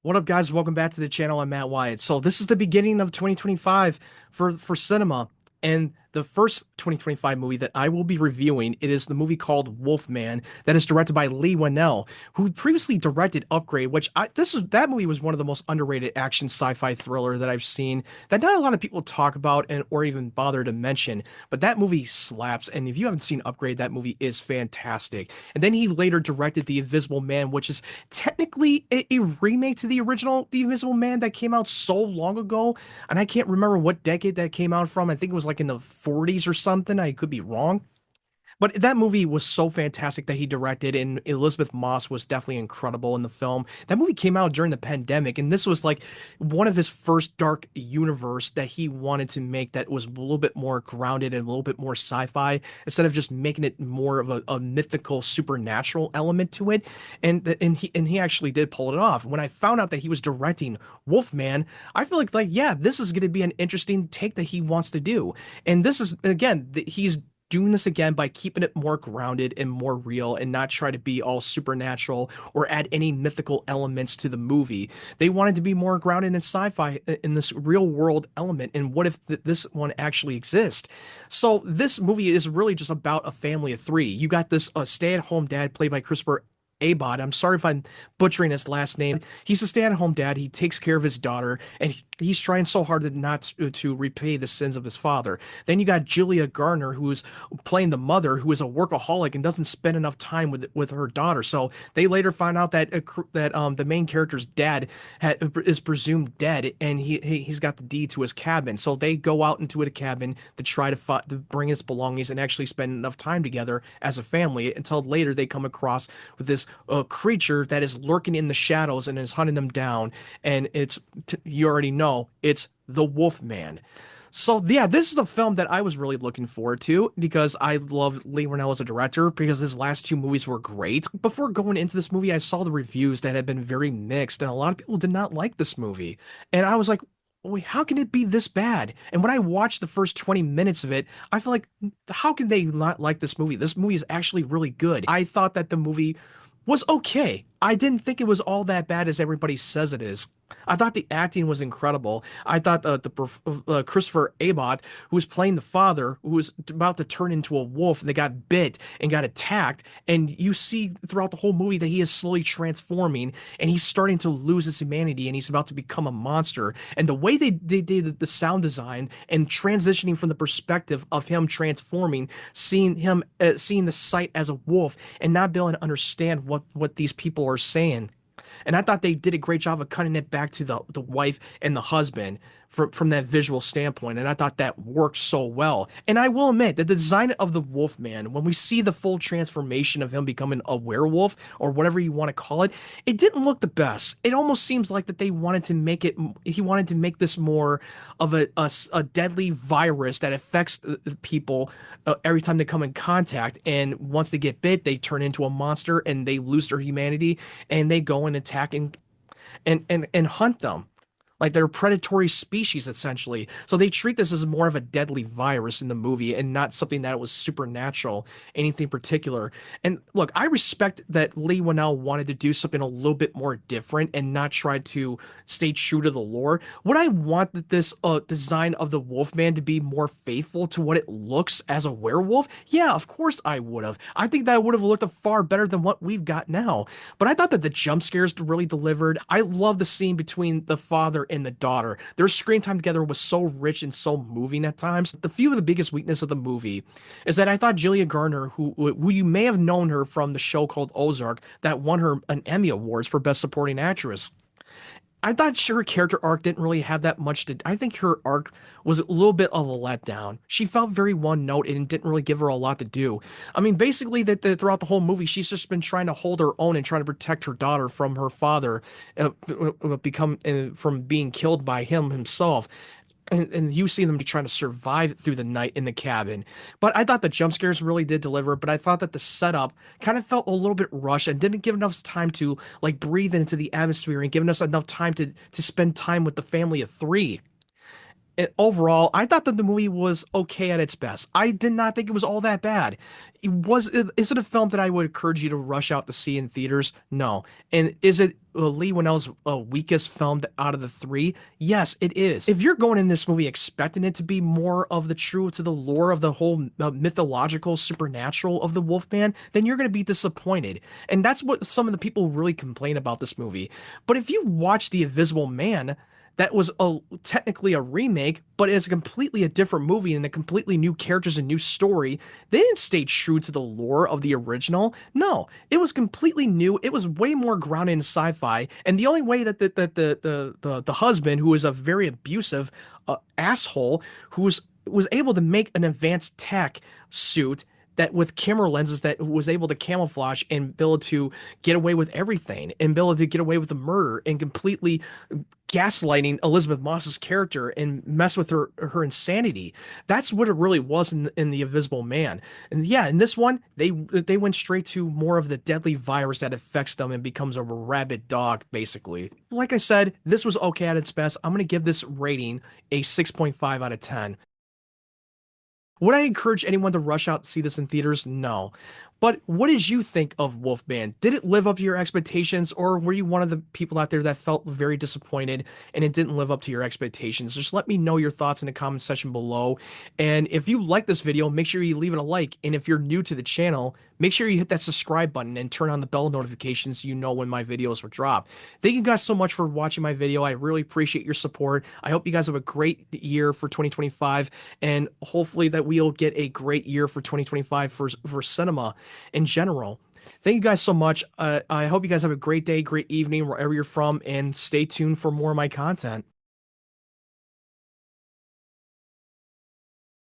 What up, guys? Welcome back to the channel. I'm Matt Wyatt. So this is the beginning of 2025 for cinema, and the first 2025 movie that I will be reviewing, it is the movie called Wolfman, that is directed by Leigh Whannell, who previously directed Upgrade, which that movie was one of the most underrated action sci-fi thriller that I've seen that not a lot of people talk about and or even bother to mention. But that movie slaps, and if you haven't seen Upgrade, that movie is fantastic. And then he later directed The Invisible Man, which is technically a remake to the original The Invisible Man that came out so long ago, and I can't remember what decade that came out from. I think it was like in the 40s or something. I could be wrong. But that movie was so fantastic that he directed, and Elizabeth Moss was definitely incredible in the film. That movie came out during the pandemic, and this was like one of his first dark universe that he wanted to make that was a little bit more grounded and a little bit more sci-fi instead of just making it more of a mythical, supernatural element to it. And he actually did pull it off. When I found out that he was directing Wolfman, I feel like yeah, this is going to be an interesting take that he wants to do. And this is again, he's doing this again by keeping it more grounded and more real and not try to be all supernatural or add any mythical elements to the movie. They wanted to be more grounded in sci-fi in this real world element. And what if this one actually exists? So this movie is really just about a family of three. You got this stay-at-home dad played by Christopher Abbott. I'm sorry if I'm butchering his last name. He's a stay-at-home dad. He takes care of his daughter, and he's trying so hard to not to repay the sins of his father. Then you got Julia Garner, who is playing the mother, who is a workaholic and doesn't spend enough time with her daughter. So they later find out that the main character's dad is presumed dead, and he's got the deed to his cabin. So they go out into a cabin to try to bring his belongings and actually spend enough time together as a family until later they come across with this creature that is lurking in the shadows and is hunting them down. And you already know it's the Wolfman. So yeah, this is a film that I was really looking forward to because I love Leigh Whannell as a director because his last two movies were great. Before going into this movie, I saw the reviews that had been very mixed, and a lot of people did not like this movie. And I was like, wait, how can it be this bad? And when I watched the first 20 minutes of it, I feel like, how can they not like this movie? This movie is actually really good. I thought that the movie was okay. I didn't think it was all that bad as everybody says it is. I thought the acting was incredible. I thought Christopher Abbott, who was playing the father, who was about to turn into a wolf, and they got bit and got attacked, and you see throughout the whole movie that he is slowly transforming, and he's starting to lose his humanity, and he's about to become a monster. And the way they did the sound design and transitioning from the perspective of him transforming, seeing the sight as a wolf, and not being able to understand what these people are saying. And I thought they did a great job of cutting it back to the wife and the husband from that visual standpoint. And I thought that worked so well. And I will admit that the design of the Wolfman, when we see the full transformation of him becoming a werewolf or whatever you want to call it, it didn't look the best. It almost seems like that they wanted to make it, he wanted to make this more of a deadly virus that affects the people every time they come in contact. And once they get bit, they turn into a monster and they lose their humanity and they go and attack and hunt them. Like they're a predatory species essentially. So they treat this as more of a deadly virus in the movie and not something that was supernatural, anything particular. And look, I respect that Leigh Whannell wanted to do something a little bit more different and not try to stay true to the lore. Would I want this design of the Wolfman to be more faithful to what it looks as a werewolf? Yeah, of course I would have. I think that would have looked far better than what we've got now. But I thought that the jump scares really delivered. I love the scene between the father and the daughter. Their screen time together was so rich and so moving at times. The few of the biggest weakness of the movie is that I thought Julia Garner, who you may have known her from the show called Ozark that won her an Emmy Awards for Best Supporting Actress. I thought her character arc didn't really have that much to. I think her arc was a little bit of a letdown. She felt very one note and didn't really give her a lot to do. I mean, basically, that throughout the whole movie, she's just been trying to hold her own and trying to protect her daughter from her father, from being killed by him himself. And you see them trying to survive through the night in the cabin. But I thought the jump scares really did deliver, but I thought that the setup kind of felt a little bit rushed and didn't give enough time to like breathe into the atmosphere and giving us enough time to spend time with the family of three. overall, I thought that the movie was okay at its best. I did not think it was all that bad. Is it a film that I would encourage you to rush out to see in theaters? No. And is it Leigh Whannell's weakest film out of the three? Yes, it is. If you're going in this movie expecting it to be more of the true to the lore of the whole mythological, supernatural of the Wolfman, then you're going to be disappointed. And that's what some of the people really complain about this movie. But if you watch The Invisible Man, that was technically a remake, but it's completely a different movie and a completely new characters and new story. They didn't stay true to the lore of the original. No, it was completely new. It was way more grounded in sci-fi. And the only way that the husband, who is a very abusive asshole, was able to make an advanced tech suit that with camera lenses that was able to camouflage and be able to get away with everything and be able to get away with the murder and completely gaslighting Elizabeth Moss's character and mess with her insanity. That's what it really was in the Invisible Man. And yeah, in this one, they went straight to more of the deadly virus that affects them and becomes a rabid dog, basically. Like I said, this was okay at its best. I'm gonna give this rating a 6.5 out of 10. Would I encourage anyone to rush out to see this in theaters? No. But what did you think of Wolfman? Did it live up to your expectations, or were you one of the people out there that felt very disappointed and it didn't live up to your expectations? Just let me know your thoughts in the comment section below. And if you like this video, make sure you leave it a like. And if you're new to the channel, make sure you hit that subscribe button and turn on the bell notifications so you know when my videos will drop. Thank you guys so much for watching my video. I really appreciate your support. I hope you guys have a great year for 2025, and hopefully that we'll get a great year for 2025 for cinema in general. Thank you guys so much. I hope you guys have a great day, great evening, wherever you're from, and stay tuned for more of my content.